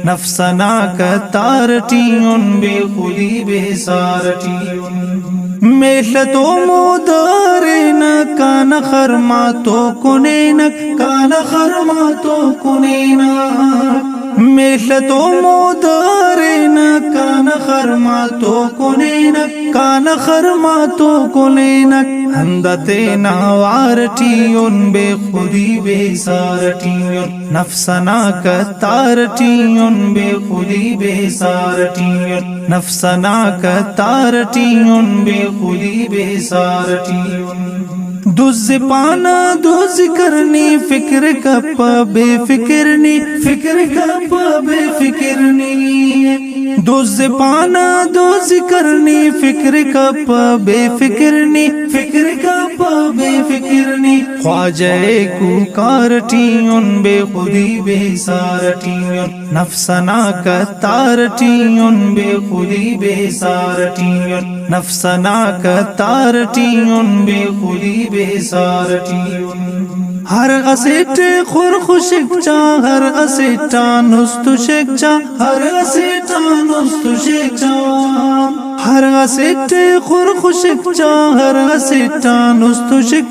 नफसना कतारटियुन बेखुदी बेसारटियुन मेलतो मुदारिनक कान खरमातो कुनेनक कान खरमातो कुनेनक मेलतो मुदारिनक कान खरमातो कुनेनक कान खरमातो कुनेनक हंदते नावारटियुन बेखुदी बेसारटियुन नफसना कतारटियुन बेखुदी बेसारटियुन नफसना कतारटियुन बेखुदी बेसारटियुन दुज़ पाना दुज़ करनी फिक्र कप बेफिक्रनी फिक्र कप बेफिक्रनी दुज़ पाना दुज़ करनी फिक्र कप बेफिक्रनी फिक्र कप बेफिक्रनी ख्वाजा कुकारटियुन बेखुदी बेसारटियुन नफसना कतारटियुन बेखुदी बेसारटियुन नफसना कतारटियुन बेखुदी बेसारटियुन हर असेट खुर खुशिकचा हर असेटा नुस्तु शेकचा हर असेटा नुस्तु शेकचा हर असेट खुर खुशिकचा हर असेटा नुस्तु शेकचा